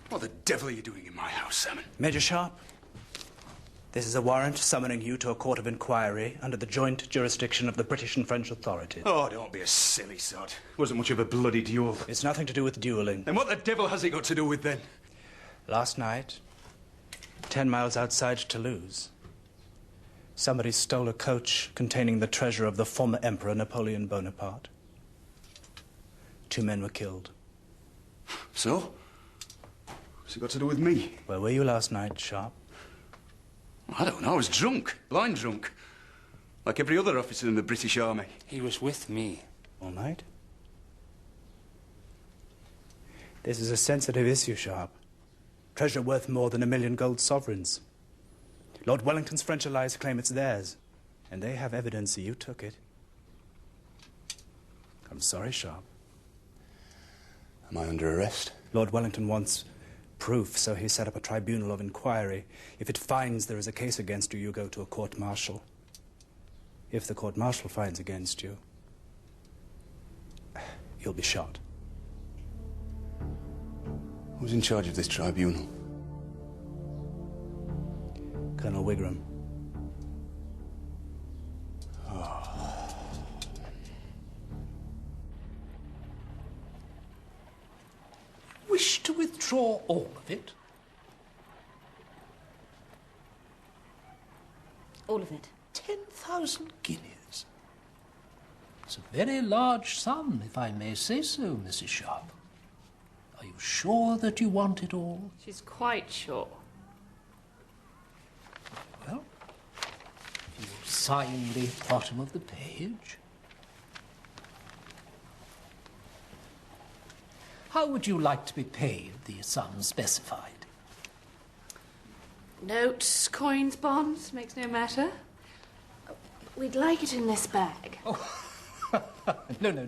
What the devil are you doing in my house, Salmon? Major Sharpe, this is a warrant summoning you to a court of inquiry under the joint jurisdiction of the British and French authorities. Oh, don't be a silly sod. Wasn't much of a bloody duel. It's nothing to do with dueling. Then what the devil has it got to do with then? Last night, 10 miles outside Toulouse, somebody stole a coach containing the treasure of the former Emperor Napoleon Bonaparte. 2 men were killed. So? What's it got to do with me? Where were you last night, Sharpe? I don't know. I was drunk. Blind drunk. Like every other officer in the British Army. He was with me. All night? This is a sensitive issue, Sharpe. Treasure worth more than 1 million gold sovereigns. Lord Wellington's French allies claim it's theirs, and they have evidence that you took it. I'm sorry, Sharpe. Am I under arrest? Lord Wellington wants proof, so he set up a tribunal of inquiry. If it finds there is a case against you, you go to a court-martial. If the court-martial finds against you, you'll be shot. Who's in charge of this tribunal? Colonel Wigram. Wish to withdraw all of it? All of it. 10,000 guineas. It's a very large sum, if I may say so, Mrs. Sharpe. Are you sure that you want it all? She's quite sure. Well, if you'll sign the bottom of the page. How would you like to be paid the sum specified? Notes, coins, bonds, makes no matter. We'd like it in this bag. Oh, no.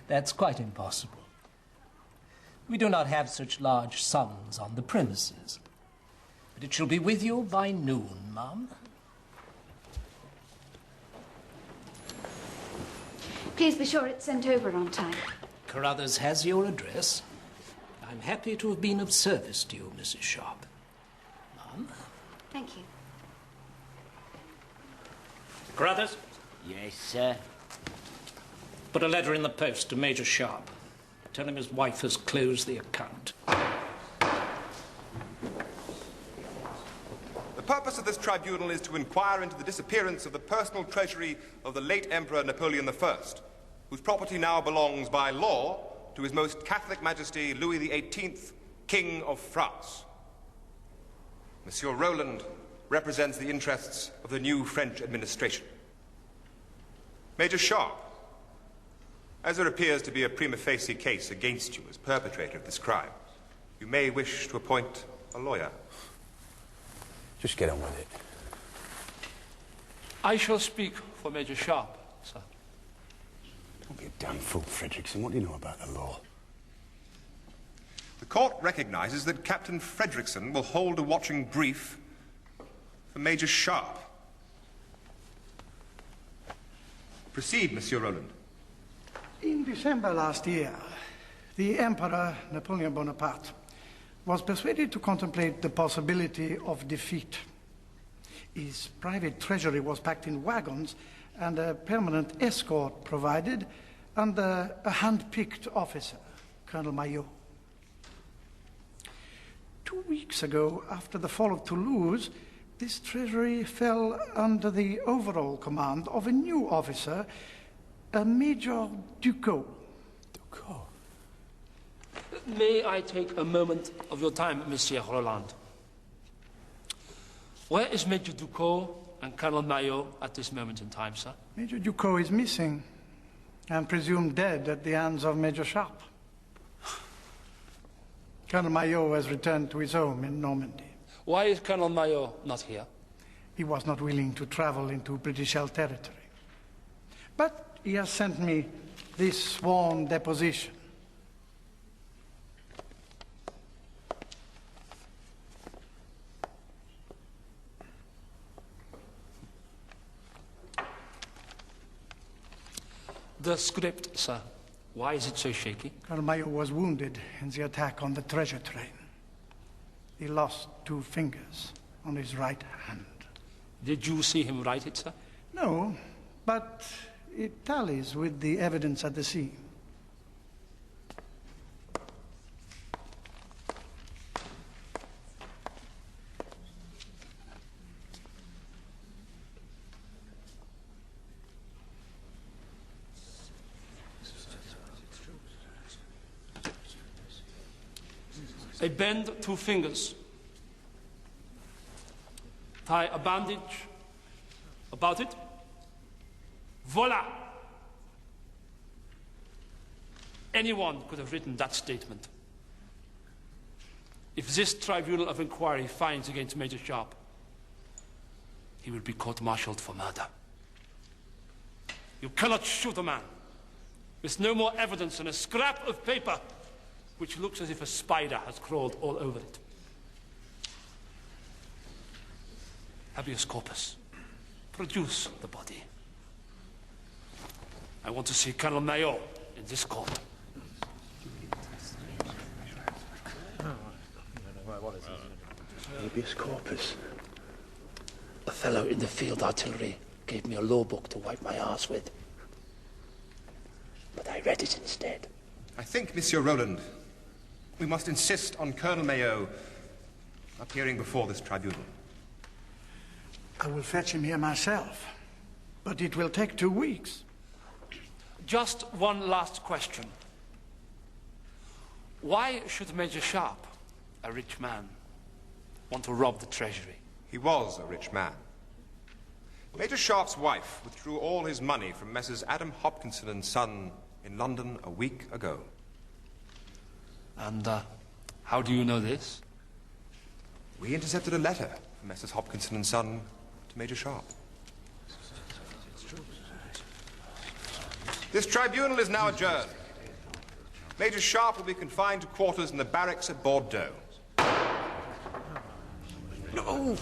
That's quite impossible. We do not have such large sums on the premises. But it shall be with you by noon, ma'am. Please be sure it's sent over on time. Carruthers has your address. I'm happy to have been of service to you, Mrs. Sharpe. Ma'am? Thank you. Carruthers, Yes, sir. put a letter in the post to Major Sharpe. Tell him his wife has closed the account. The purpose of this tribunal is to inquire into the disappearance of the personal treasury of the late Emperor Napoleon I, whose property now belongs by law to His Most Catholic Majesty Louis XVIII, King of France. Monsieur Roland represents the interests of the new French administration. Major Sharpe, as there appears to be a prima facie case against you as perpetrator of this crime, you may wish to appoint a lawyer. Just get on with it. I shall speak for Major Sharpe, sir. Don't be a damn fool, Fredrickson. What do you know about the law? The court recognizes that Captain Fredrickson will hold a watching brief for Major Sharpe. Proceed, Monsieur Roland. In December last year, the Emperor Napoleon Bonaparte was persuaded to contemplate the possibility of defeat. His private treasury was packed in wagons and a permanent escort provided under a hand-picked officer, Colonel Maillot. 2 weeks ago, after the fall of Toulouse, this treasury fell under the overall command of a new officer, a Major Ducot. Ducot? May I take a moment of your time, Monsieur Roland? Where is Major Ducot and Colonel Maillot at this moment in time, sir? Major Ducot is missing and presumed dead at the hands of Major Sharpe. Colonel Maillot has returned to his home in Normandy. Why is Colonel Maillot not here? He was not willing to travel into British-held territory. But he has sent me this sworn deposition. The script, sir. Why is it so shaky? Colonel Mayo was wounded in the attack on the treasure train. He lost 2 fingers on his right hand. Did you see him write it, sir? No, but it tallies with the evidence at the scene. A bend 2 fingers. Tie a bandage about it. Voila! Anyone could have written that statement. If this tribunal of inquiry finds against Major Sharpe, he will be court-martialed for murder. You cannot shoot a man with no more evidence than a scrap of paper which looks as if a spider has crawled all over it. Habeas corpus. Produce the body. I want to see Colonel Mayo in this court. Habeas corpus. A fellow in the field artillery gave me a law book to wipe my arse with. But I read it instead. I think, Monsieur Roland, we must insist on Colonel Mayo appearing before this tribunal. I will fetch him here myself, but it will take 2 weeks. Just one last question. Why should Major Sharpe, a rich man, want to rob the treasury? He was a rich man. Major Sharpe's wife withdrew all his money from Messrs. Adam Hopkinson and Son in London a week ago. And how do you know this? We intercepted a letter from Messrs. Hopkinson and Son to Major Sharpe. This tribunal is now adjourned. Major Sharpe will be confined to quarters in the barracks at Bordeaux. No!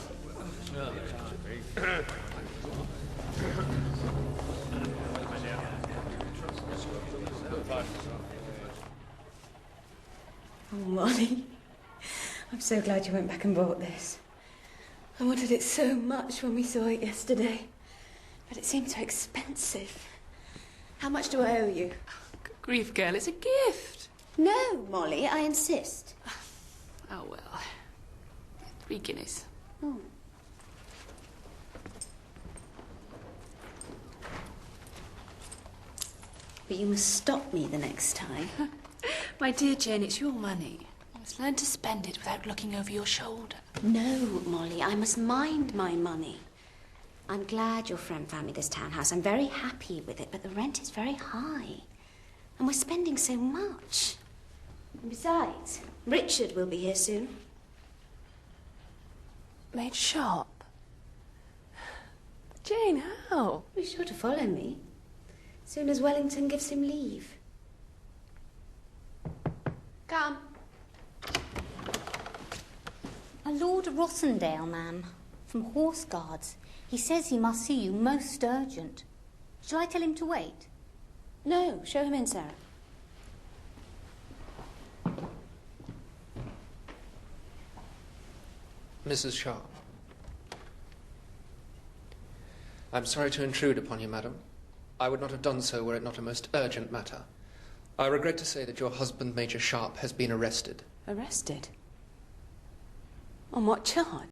Oh, Molly, I'm so glad you went back and bought this. I wanted it so much when we saw it yesterday, but it seemed so expensive. How much do I owe you? Good grief, girl, it's a gift. No, Molly, I insist. Oh, well. 3 guineas. Oh. But you must stop me the next time. My dear Jane, it's your money. You must learn to spend it without looking over your shoulder. No, Molly, I must mind my money. I'm glad your friend found me this townhouse. I'm very happy with it, but the rent is very high. And we're spending so much. And besides, Richard will be here soon. Major Sharpe? Jane, how? He's sure to follow me. Soon as Wellington gives him leave. Come. A Lord Rossendale, ma'am, from Horse Guards. He says he must see you most urgent. Shall I tell him to wait? No, show him in, Sarah. Mrs. Sharpe. I'm sorry to intrude upon you, madam. I would not have done so were it not a most urgent matter. I regret to say that your husband, Major Sharpe, has been arrested. Arrested? On what charge?